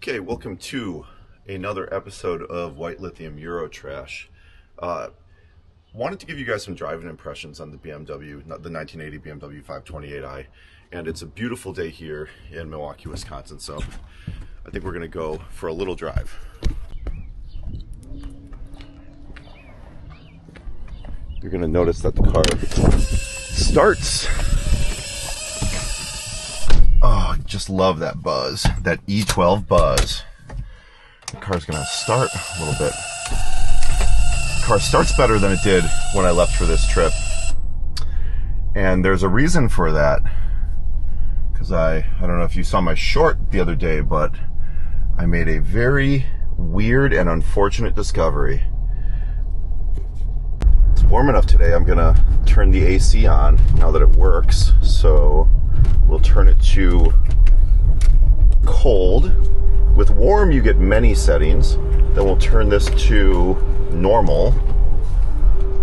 Okay, welcome to another episode of White Lithium Euro Trash. Wanted to give you guys some driving impressions on the BMW, the 1980 BMW 528i, and it's a beautiful day here in Milwaukee, Wisconsin, so I think we're going to go for a little drive. You're going to notice that the car starts. Oh, I just love that buzz, that E12 buzz. The car's gonna start a little bit. The car starts better than it did when I left for this trip. And there's a reason for that. Because I don't know if you saw my short the other day, but I made a very weird and unfortunate discovery. It's warm enough today, I'm gonna turn the AC on now that it works. So we'll turn it to cold. With warm, you get many settings. Then we'll turn this to normal.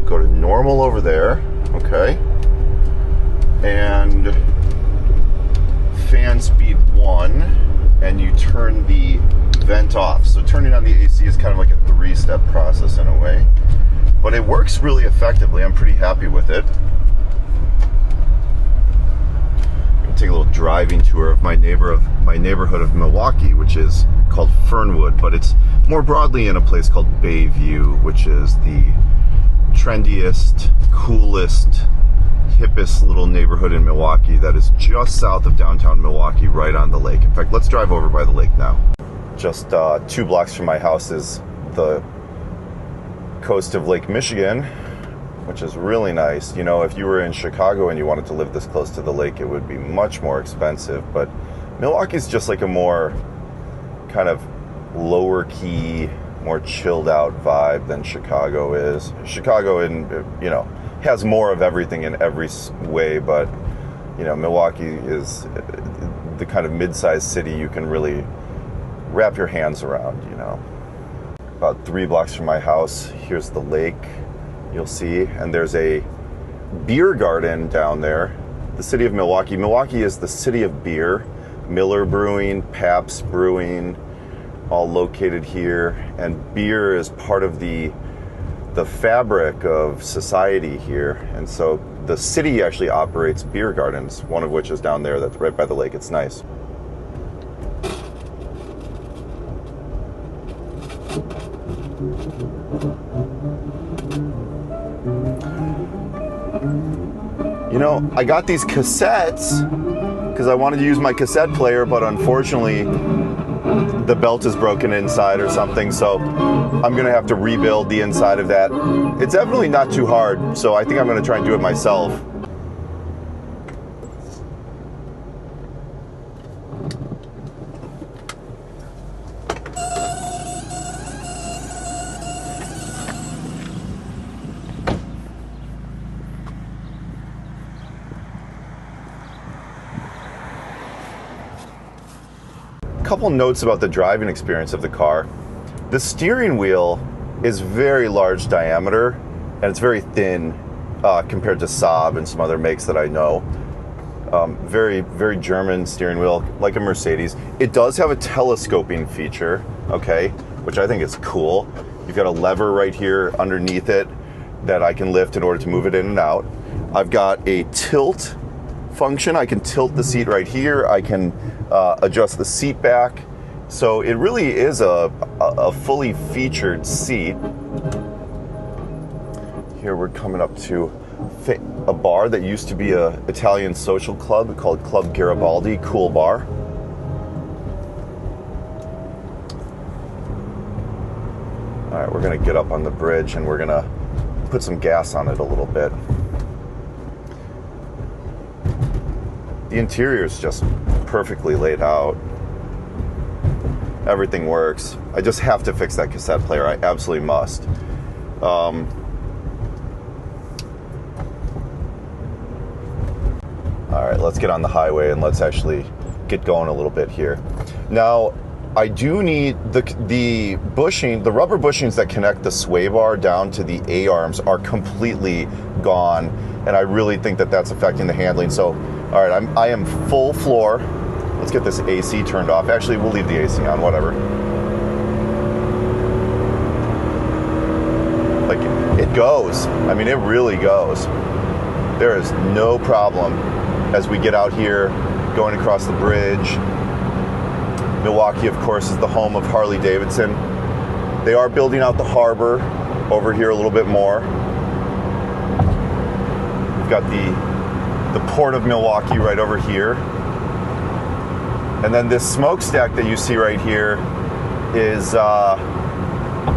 Go to normal over there, okay? And fan speed 1, and you turn the vent off. So turning on the AC is kind of like a 3-step process in a way. But it works really effectively. I'm pretty happy with it. Take a little driving tour of my neighborhood of Milwaukee, which is called Fernwood, but it's more broadly in a place called Bayview, which is the trendiest, coolest, hippest little neighborhood in Milwaukee that is just south of downtown Milwaukee, right on the lake. In fact, let's drive over by the lake now. Just 2 blocks from my house is the coast of Lake Michigan, which is really nice. You know, if you were in Chicago and you wanted to live this close to the lake, it would be much more expensive. But Milwaukee's just like a more kind of lower key, more chilled out vibe than Chicago is. Chicago, has more of everything in every way, but Milwaukee is the kind of mid-sized city you can really wrap your hands around. About 3 blocks from my house, here's the lake. You'll see, and there's a beer garden down there. The city of Milwaukee. Milwaukee is the city of beer. Miller Brewing, Pabst Brewing, all located here. And beer is part of the fabric of society here. And so the city actually operates beer gardens, one of which is down there that's right by the lake. It's nice. I got these cassettes because I wanted to use my cassette player, but unfortunately the belt is broken inside or something, so I'm going to have to rebuild the inside of that. It's definitely not too hard, so I think I'm going to try and do it myself. Couple notes about the driving experience of the car. The steering wheel is very large diameter and it's very thin compared to Saab and some other makes that I know. Very, very German steering wheel, like a Mercedes. It does have a telescoping feature, okay, which I think is cool. You've got a lever right here underneath it that I can lift in order to move it in and out. I've got a tilt function. I can tilt the seat right here. I can adjust the seat back. So it really is a fully featured seat. Here we're coming up to a bar that used to be an Italian social club called Club Garibaldi. Cool bar. All right, we're gonna get up on the bridge and we're gonna put some gas on it a little bit. The interior is just perfectly laid out. Everything works. I just have to fix that cassette player. I absolutely must. All right, let's get on the highway and let's actually get going a little bit here. Now, I do need the bushing, the rubber bushings that connect the sway bar down to the A-arms are completely gone, and I really think that that's affecting the handling. So, all right, I am full floor. Let's get this AC turned off. Actually, we'll leave the AC on, whatever. Like, it goes. I mean, it really goes. There is no problem as we get out here going across the bridge. Milwaukee, of course, is the home of Harley Davidson. They are building out the harbor over here a little bit more. We've got the port of Milwaukee right over here. And then this smokestack that you see right here is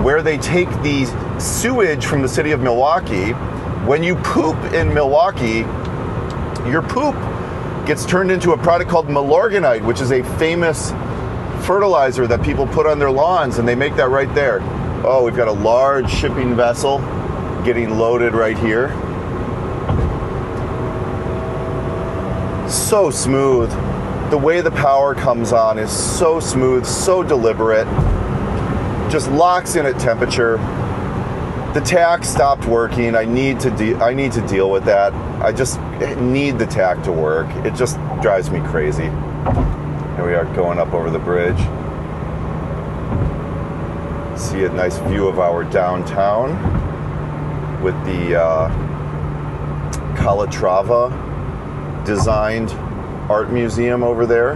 where they take the sewage from the city of Milwaukee. When you poop in Milwaukee, your poop gets turned into a product called Milorganite, which is a famous fertilizer that people put on their lawns, and they make that right there. Oh, we've got a large shipping vessel getting loaded right here. So smooth. The way the power comes on is so smooth, so deliberate. Just locks in at temperature. The tach stopped working. I need to deal with that. I just need the tach to work. It just drives me crazy. Here we are going up over the bridge. See a nice view of our downtown with the Calatrava designed art museum over there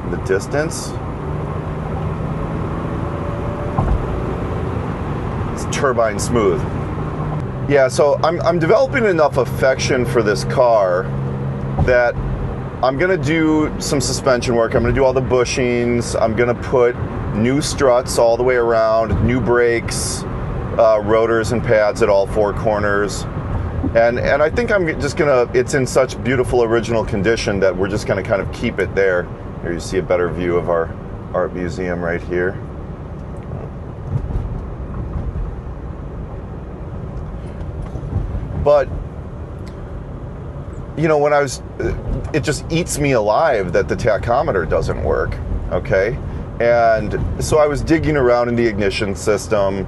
in the distance. Turbine smooth. Yeah, so I'm developing enough affection for this car that I'm gonna do some suspension work. I'm gonna do all the bushings. I'm gonna put new struts all the way around, new brakes, rotors and pads at all four corners. And I think I'm just gonna, it's in such beautiful original condition that we're just gonna kind of keep it there. Here you see a better view of our art museum right here. But, you know, when it just eats me alive that the tachometer doesn't work, okay? And so I was digging around in the ignition system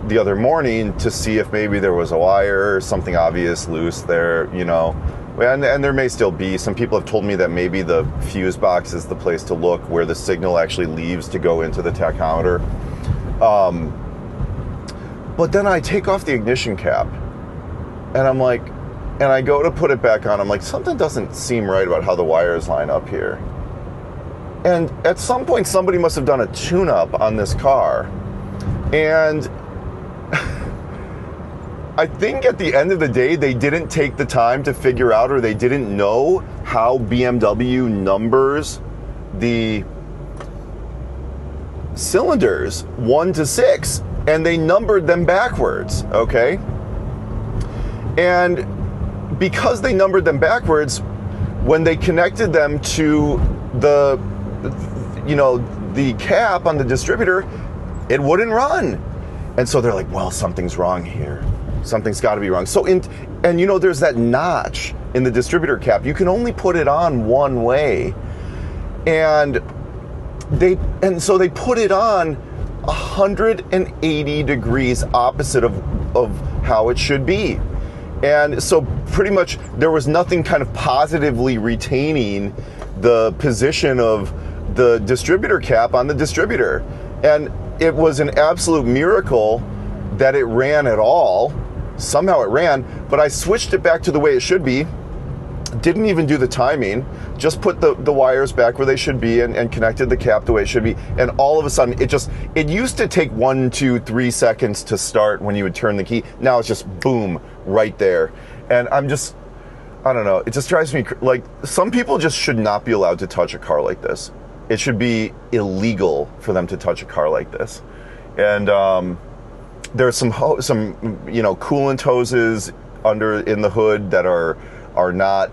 the other morning to see if maybe there was a wire or something obvious loose there, you know. And there may still be. Some people have told me that maybe the fuse box is the place to look where the signal actually leaves to go into the tachometer. But then I take off the ignition cap. And I'm like, and I go to put it back on. I'm like, something doesn't seem right about how the wires line up here. And at some point, somebody must have done a tune-up on this car. And I think at the end of the day, they didn't take the time to figure out, or they didn't know how BMW numbers the cylinders 1 to 6, and they numbered them backwards, okay? And because they numbered them backwards, when they connected them to the, you know, the cap on the distributor, it wouldn't run. And so they're like, well, something's wrong here. Something's got to be wrong. So, and you know, there's that notch in the distributor cap. You can only put it on one way. And so they put it on 180 degrees opposite of how it should be. And so pretty much there was nothing kind of positively retaining the position of the distributor cap on the distributor. And it was an absolute miracle that it ran at all. Somehow it ran, but I switched it back to the way it should be. Didn't even do the timing, just put the wires back where they should be and connected the cap the way it should be. And all of a sudden, it used to take 1, 2, 3 seconds to start when you would turn the key. Now it's just boom, right there. And I don't know, it just drives me, like, some people just should not be allowed to touch a car like this. It should be illegal for them to touch a car like this. And there's some you know, coolant hoses in the hood that are not,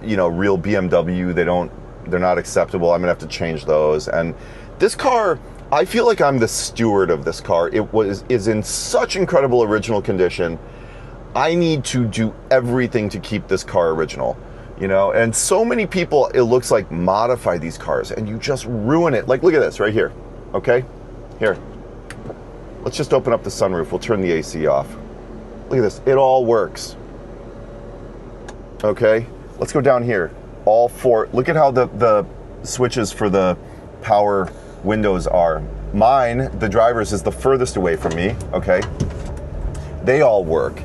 you know, real BMW. They're not acceptable. I'm gonna have to change those. And this car, I feel like I'm the steward of this car. It is in such incredible original condition. I need to do everything to keep this car original, you know. And so many people, it looks like, modify these cars and you just ruin it. Like, look at this right here. Okay, here. Let's just open up the sunroof. We'll turn the AC off. Look at this. It all works. Okay, let's go down here. all four. Look at how the switches for the power windows are. Mine, the driver's, is the furthest away from me, okay? They all work.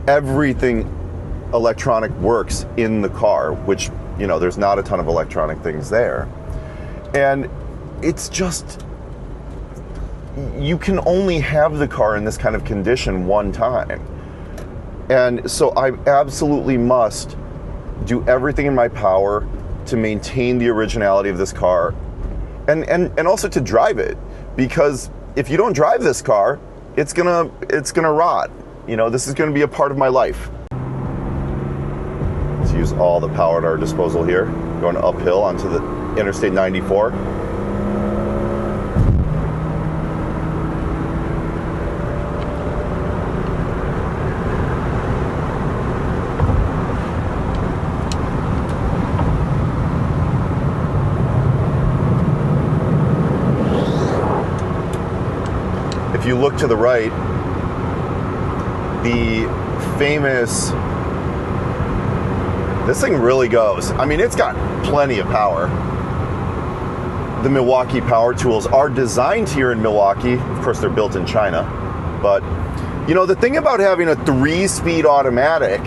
Everything electronic works in the car, which, you know, there's not a ton of electronic things there. And it's just, you can only have the car in this kind of condition one time. And so I absolutely must do everything in my power to maintain the originality of this car and also to drive it, because if you don't drive this car, it's gonna rot. You know, this is gonna be a part of my life. Let's use all the power at our disposal here, going uphill onto the Interstate 94. If you look to the right, the famous, this thing really goes. I mean, it's got plenty of power. The Milwaukee power tools are designed here in Milwaukee. Of course, they're built in China. But, you know, the thing about having a 3-speed automatic,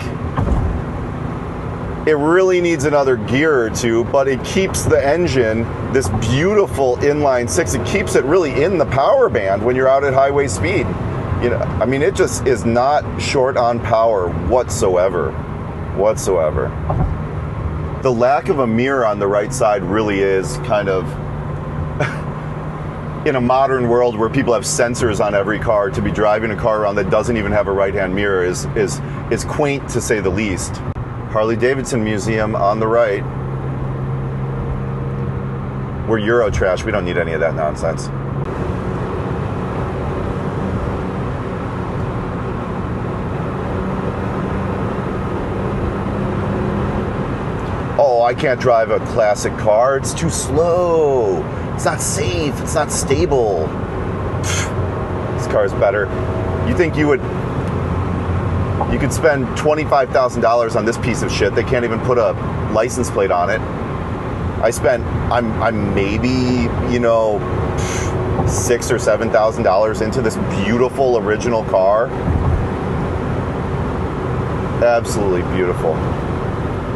it really needs another gear or two, but it keeps the engine, this beautiful inline 6, it keeps it really in the power band when you're out at highway speed. You know, I mean, it just is not short on power whatsoever. The lack of a mirror on the right side really is kind of, in a modern world where people have sensors on every car, to be driving a car around that doesn't even have a right-hand mirror is quaint, to say the least. Harley-Davidson Museum on the right. We're Euro trash. We don't need any of that nonsense. Oh, I can't drive a classic car. It's too slow. It's not safe. It's not stable. This car's better. You think you could spend $25,000 on this piece of shit. They can't even put a license plate on it. I'm maybe, you know, $6,000 or $7,000 into this beautiful original car. Absolutely beautiful.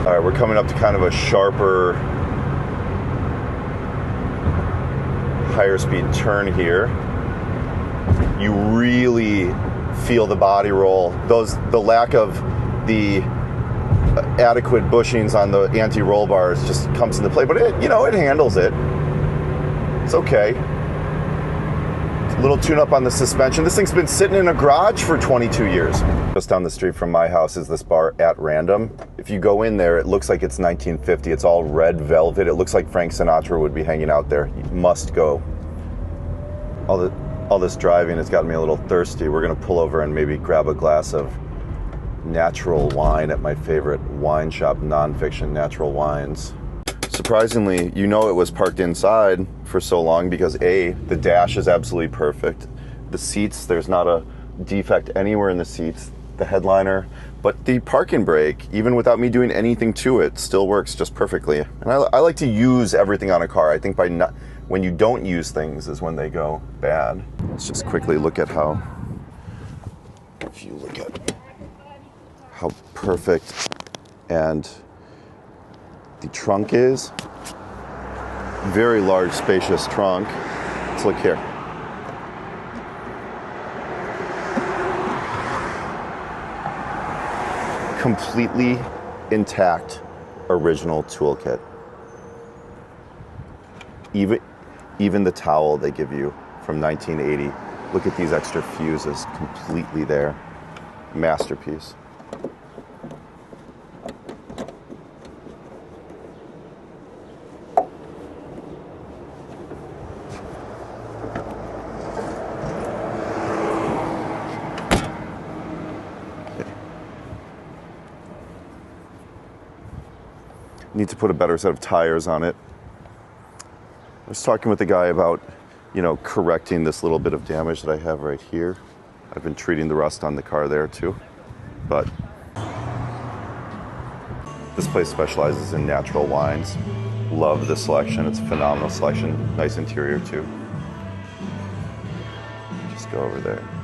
All right, we're coming up to kind of a sharper, higher speed turn here. You really feel the body roll. The lack of the adequate bushings on the anti-roll bars just comes into play, but it handles it. It's okay. A little tune-up on the suspension. This thing's been sitting in a garage for 22 years. Just down the street from my house is this bar, At Random. If you go in there, it looks like it's 1950. It's all red velvet. It looks like Frank Sinatra would be hanging out there. You must go. All this driving has gotten me a little thirsty. We're gonna pull over and maybe grab a glass of natural wine at my favorite wine shop, Nonfiction Natural Wines. Surprisingly, you know, it was parked inside for so long because A, the dash is absolutely perfect. The seats, there's not a defect anywhere in the seats. The headliner, but the parking brake, even without me doing anything to it, still works just perfectly. And I like to use everything on a car. I think when you don't use things is when they go bad. Let's just quickly look at if you look at how perfect and the trunk is. Very large, spacious trunk. Let's look here. Completely intact original toolkit. Even the towel they give you from 1980. Look at these extra fuses, completely there. Masterpiece. Need to put a better set of tires on it. I was talking with the guy about, you know, correcting this little bit of damage that I have right here. I've been treating the rust on the car there too, but This place specializes in natural wines. Love the selection. It's a phenomenal selection. Nice interior too. Just go over there.